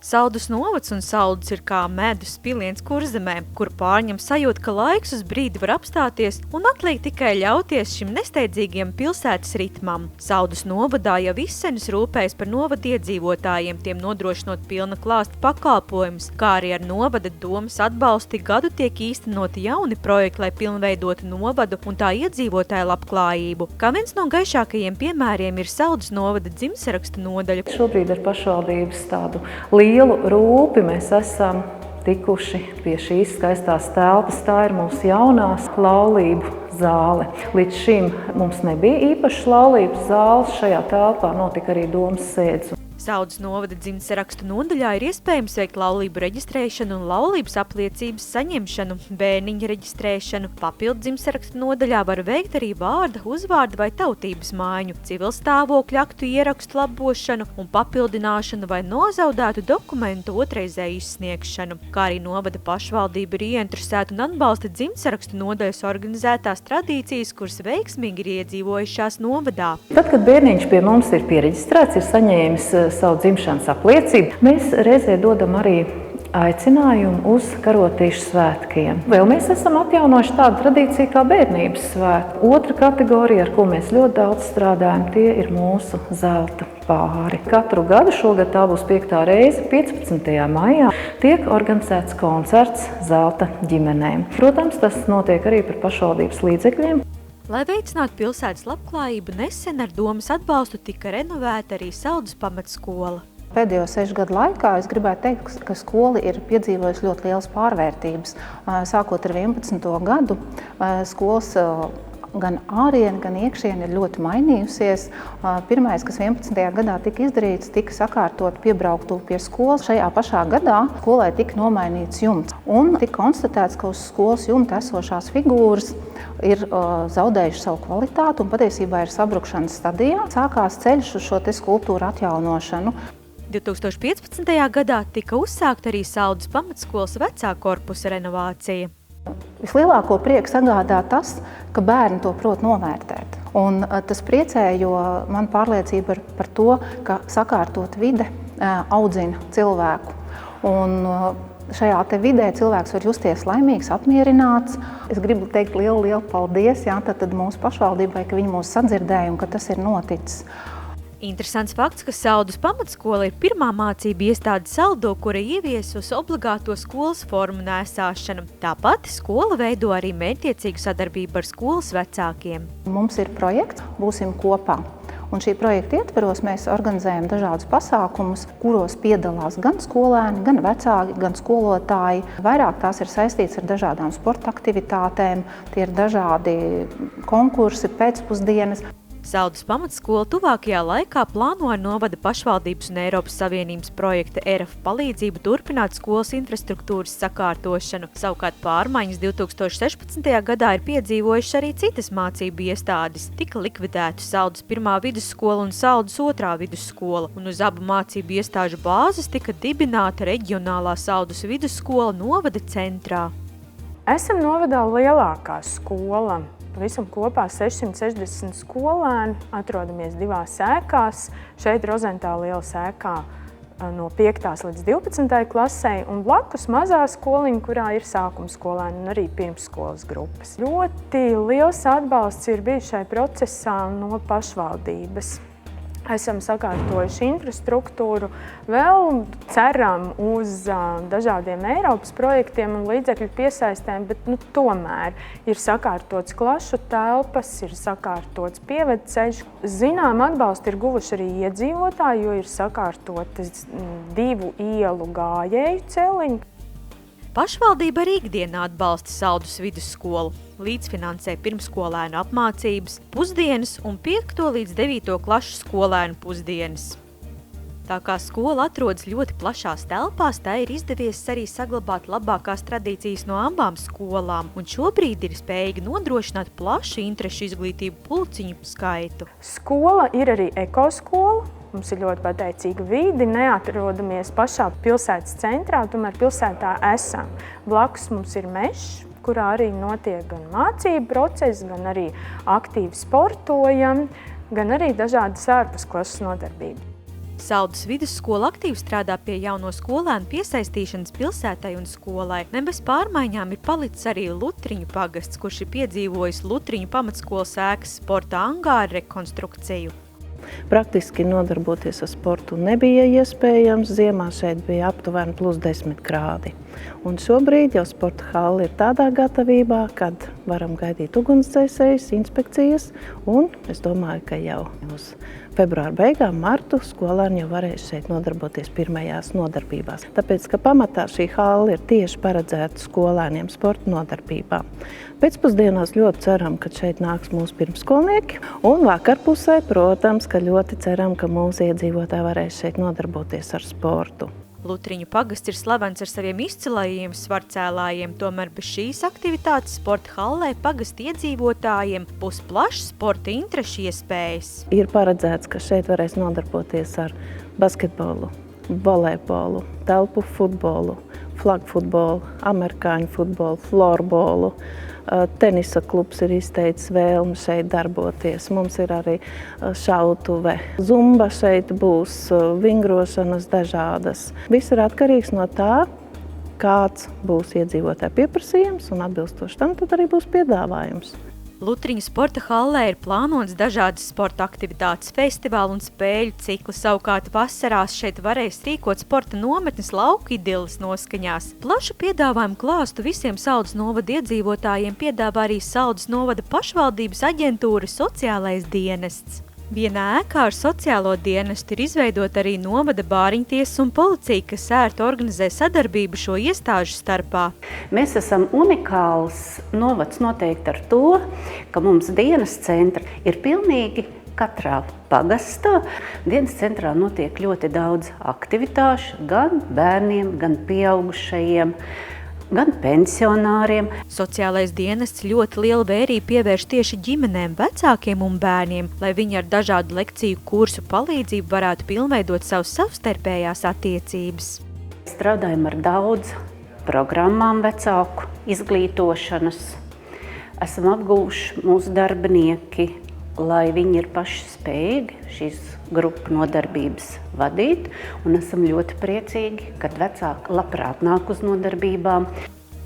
Saldus novads un Saldus ir kā medus piliens Kurzemē, kur pārņem sajūta, ka laiks uz brīdi var apstāties un atliek tikai ļauties šim nesteidzīgiem pilsētas ritmam. Saldus novadā jau izsenis rūpējas par novada iedzīvotājiem, tiem nodrošinot pilna klāsta pakalpojumus, kā arī ar novada domas atbalstu gadu tiek īstenoti jauni projekti, lai pilnveidotu novadu un tā iedzīvotāju labklājību. Kā viens no gaišākajiem piemēriem ir Saldus novada dzimtsarakstu nodaļa. Šobrīd ar pašvaldības tādu lielu rūpi mēs esam tikuši pie šīs skaistās telpas. Tā ir mūsu jaunās laulību zāle. Līdz šim mums nebija īpašas laulības zāles. Šajā telpā notika arī domas sēdes. Saldus novada dzimtsarakstu nodaļā ir iespējams veikt laulību reģistrēšanu un laulības apliecības saņemšanu, bērniņa reģistrēšanu. Papildu dzimtsarakstu nodaļā var veikt arī vārda, uzvārda vai tautības maiņu, civilstāvokļa aktu ierakstu labošanu un papildināšanu vai nozaudētu dokumentu otrreizēju izsniegšanu. Kā arī novada pašvaldība ir ieinteresēta un atbalsta dzimtsarakstu nodaļas organizētās tradīcijas, kuras veiksmīgi ir iedzīvojušās novadā. Tad, kad bērniņš pie mums ir piereģistrēts, ir saņēmis savu dzimšanas apliecību, mēs reizē dodam arī aicinājumu uz karotīšu svētkiem. Vēl mēs esam atjaunojuši tādu tradīciju kā bērnības svētki. Otra kategorija, ar ko mēs ļoti daudz strādājam, tie ir mūsu zelta pāri. Katru gadu, šogad tā būs 5. reize, 15. maijā, tiek organizēts koncerts zelta ģimenēm. Protams, tas notiek arī par pašvaldības līdzekļiem. Lai veicinātu pilsētas labklājību, nesen ar domas atbalstu tika renovēta arī Saldus pamatskola. Pēdējo 6 gadu laikā es gribētu teikt, ka skola ir piedzīvojusi ļoti lielas pārvērtības. Sākot ar 11. gadu, skolas gan ārieni, gan iekšieni ir ļoti mainījusies. Pirmais, kas 11. gadā tika izdarīts, tika sakārtot piebrauktuve pie skolas. Šajā pašā gadā skolai tika nomainīts jumts. Un tika konstatēts, ka uz skolas jumta esošās figūras ir zaudējuši savu kvalitāti un patiesībā ir sabrukšanas stadijā. Sākās ceļš uz šo skulptūru atjaunošanu. 2015. gadā tika uzsākta arī Saldus pamatskolas vecā korpusa renovācija. Vislielāko prieku sagādā tas, ka bērni to prot novērtēt. Un tas priecē, jo man pārliecība ir par to, ka sakārtot vide audzina cilvēku. Un šajā te vidē cilvēks var justies laimīgs, apmierināts. Es gribu teikt lielu paldies tad mūsu pašvaldībai, ka viņi mūs sadzirdēja un ka tas ir noticis. Interesants fakts, ka Saldus pamatskola ir pirmā mācība iestāde Saldo, kura ieviesusi obligāto skolas formu nēsāšanu. Tāpat skola veido arī mērķtiecīgu sadarbību ar skolas vecākiem. Mums ir projekts Būsim kopā. Un šī projekta ietveros mēs organizējam dažādus pasākumus, kuros piedalās gan skolēni, gan vecāki, gan skolotāji. Vairāk tās ir saistīts ar dažādām sporta aktivitātēm, tie ir dažādi konkursi, pēcpusdienas. Saldus pamatskola tuvākajā laikā plāno ar novada pašvaldības un Eiropas Savienības projekta ERAF palīdzību turpināt skolas infrastruktūras sakārtošanu. Savukārt pārmaiņas 2016. gadā ir piedzīvojušas arī citas mācību iestādes. Tika likvidēta Saldus 1. vidusskola un Saldus 2. vidusskola, un uz abu mācību iestāžu bāzes tika dibināta reģionālā Saldus vidusskola novada centrā. Esam novadā lielākā skola. Visam kopā 660 skolēni, atrodamies 2 ēkās. Šeit Rozentāla ielas ēkā no 5. līdz 12. klasē un blakus mazā skoliņa, kurā ir sākuma skolēni un arī pirmsskolas grupas. Ļoti liels atbalsts ir bijis šai procesā no pašvaldības. Esam sakārtojuši infrastruktūru, vēl ceram uz dažādiem Eiropas projektiem un līdzekļu piesaistēm, bet tomēr ir sakārtots klašu telpas, ir sakārtots pievedceļš. Zinām, atbalstu ir guvuši arī iedzīvotāji, jo ir sakārtotas 2 ielu gājēju celiņi. Pašvaldība arī ikdienā atbalsta Saldus vidusskolu, līdzfinansē pirmskolēnu apmācības, pusdienas un 5. līdz 9. klašu skolēnu pusdienas. Tā kā skola atrodas ļoti plašās telpās, tā ir izdevies arī saglabāt labākās tradīcijas no abām skolām, un šobrīd ir spējīga nodrošināt plašu interešu izglītību pulciņu skaitu. Skola ir arī ekoskola. Mums ir ļoti pateicīga vide, neatrodamies pašā pilsētas centrā, tomēr pilsētā esam. Blakus mums ir mežs, kurā arī notiek gan mācību procesi, gan arī aktīvi sportojam, gan arī dažādas ārpusklases nodarbības. Saldus vidusskola aktīvi strādā pie jauno skolēnu piesaistīšanas pilsētai un skolai. Ne bez pārmaiņām ir palicis arī Lutriņu pagasts, kurš ir piedzīvojis Lutriņu pamatskolas ēkas sporta angāra rekonstrukciju. Praktiski nodarboties ar sportu nebija iespējams. Ziemā šeit bija aptuveni +10 grādi. Un šobrīd jau sporta halla ir tādā gatavībā, kad varam gaidīt ugunsdzēsējus, inspekcijas, un es domāju, ka jau uz februāra beigām, martu skolēni jau varēs šeit nodarboties pirmajās nodarbībās. Tāpēc, ka pamatā šī halla ir tieši paredzēta skolēniem sporta nodarbībām. Pēcpusdienās ļoti ceram, ka šeit nāks mūsu pirmskolnieki, un vakarpusē, protams, ka ļoti ceram, ka mūsu iedzīvotāji varēs šeit nodarboties ar sportu. Lutriņu pagasts ir slavens ar saviem izcilajiem svarcēlājiem, tomēr bez šīs aktivitātes sporta hallē pagasta iedzīvotājiem būs plašs sporta interešu iespējas. Ir paredzēts, ka šeit varēs nodarboties ar basketbolu, volejbolu, telpu futbolu, flagfutbolu, amerikāņu futbolu, florbolu. Tenisa klubs ir izteicis vēlmi šeit darboties. Mums ir arī šautuve. Zumba šeit būs, vingrošanas dažādas. Viss ir atkarīgs no tā, kāds būs iedzīvotāju pieprasījums, un atbilstoši tam tad arī būs piedāvājums. Lutriņu sporta hallē ir plānots dažādas sporta aktivitātes, festivālu un spēļu cikli. Savukārt vasarās šeit varēs rīkot sporta nometnes lauku idilles noskaņās. Plašu piedāvājumu klāstu visiem Saldus novada iedzīvotājiem piedāvā arī Saldus novada pašvaldības aģentūra Sociālais dienests. Vienā ēkā ar sociālo dienestu ir izveidota arī novada bāriņtiesa un policija, kas ērti organizē sadarbību šo iestāžu starpā. Mēs esam unikāls novads noteikti ar to, ka mums dienas centri ir pilnīgi katrā pagastā. Dienas centrā notiek ļoti daudz aktivitāšu gan bērniem, gan pieaugušajiem, gan pensionāriem. Sociālais dienests ļoti lielu vērību pievērš tieši ģimenēm, vecākiem un bērniem, lai viņi ar dažādu lekciju kursu palīdzību varētu pilnveidot savas savstarpējās attiecības. Strādājam ar daudz programmām vecāku izglītošanas. Esam apguvuši mūsu darbinieki, lai viņi ir paši spējīgi šīs grupu nodarbības vadīt, un esam ļoti priecīgi, kad vecāki labprāt nāk uz nodarbībām.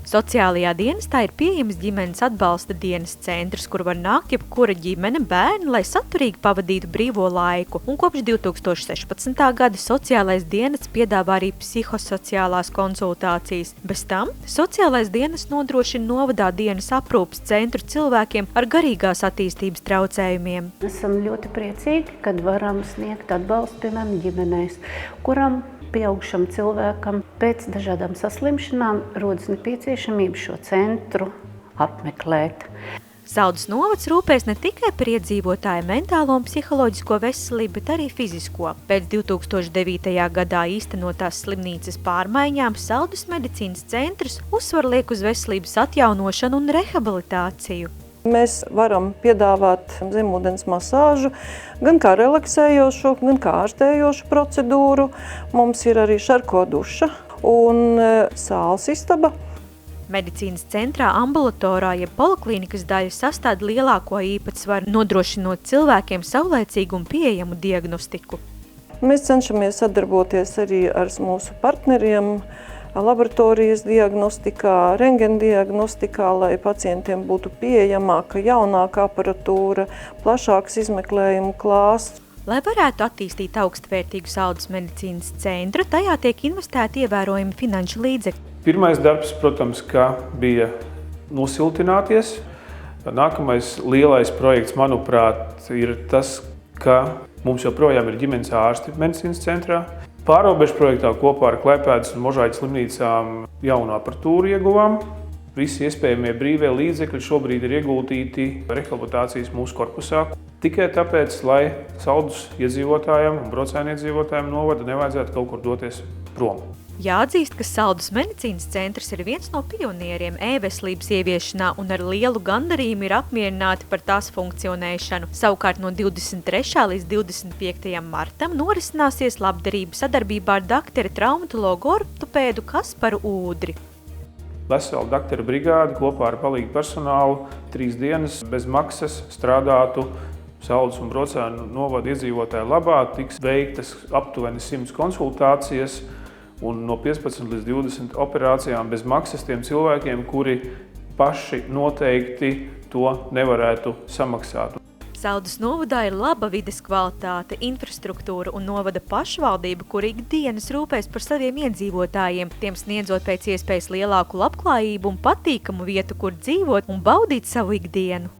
Sociālajā dienestā ir pieejams ģimenes atbalsta dienas centrs, kur var nākt jebkura ģimene, bērni, lai saturīgi pavadītu brīvo laiku. Un kopš 2016. gada sociālais dienests piedāvā arī psihosociālās konsultācijas. Bez tam sociālais dienests nodrošina novadā dienas aprūpes centru cilvēkiem ar garīgās attīstības traucējumiem. Esam ļoti priecīgi, kad varam sniegt atbalstu, piemēram, ģimenēs, kuram pieaugušam cilvēkam pēc dažādām saslimšanām rodas nepieciešamība šo centru apmeklēt. Saldus novads rūpēs ne tikai par iedzīvotāju mentālo un psiholoģisko veselību, bet arī fizisko. Pēc 2009. gadā īstenotās slimnīcas pārmaiņām Saldus medicīnas centrs uzsvaru liek uz veselības atjaunošanu un rehabilitāciju. Mēs varam piedāvāt zemūdens masāžu gan kā relaksējošu, gan kā ārstējošu procedūru. Mums ir arī šarko duša un sāls istaba. Medicīnas centrā ambulatorā jeb poliklīnikas daļa sastāda lielāko īpatsvaru, nodrošinot cilvēkiem saulēcīgu un pieejamu diagnostiku. Mēs cenšamies sadarboties arī ar mūsu partneriem laboratorijas diagnostikā, rentgendiagnostikā, lai pacientiem būtu pieejamāka, jaunāka aparatūra, plašāks izmeklējumu klāsts. Lai varētu attīstīt augstvērtīgu Saldus medicīnas centru, tajā tiek investēti ievērojami finanšu līdzekļi. Pirmais darbs, protams, bija nosiltināties. Nākamais lielais projekts, manuprāt, ir tas, ka mums joprojām ir ģimenes ārsti medicīnas centrā. Pārobežu projektā kopā ar Klaipēdas un Možaiķa slimnīcām jaunu aparatūru ieguvām. Visi iespējamie brīvie līdzekļi šobrīd ir ieguldīti rehabilitācijas mūsu korpusā. Tikai tāpēc, lai Saldus iedzīvotājiem un braucēniedzīvotājiem novada nevajadzētu kaut kur doties prom. Jāatzīst, ka Saldus medicīnas centrs ir viens no pionieriem e-veselības ieviešanā un ar lielu gandarījumu ir apmierināti par tās funkcionēšanu. Savukārt no 23. līdz 25. martam norisināsies labdarība sadarbībā ar dakteri traumatologu ortopēdu Kasparu Ūdri. Vesela dakteru brigāde kopā ar palīgu personālu 3 dienas bez maksas strādātu Saules un Brocēnu novada iedzīvotāju labā tiks veiktas aptuveni 100 konsultācijas un no 15 līdz 20 operācijām bez maksas tiem cilvēkiem, kuri paši noteikti to nevarētu samaksāt. Saudas novadā ir laba vides kvalitāte, infrastruktūra un novada pašvaldība, kuri ikdienas rūpēs par saviem iedzīvotājiem, tiem sniedzot pēc iespējas lielāku labklājību un patīkamu vietu, kur dzīvot un baudīt savu ikdienu.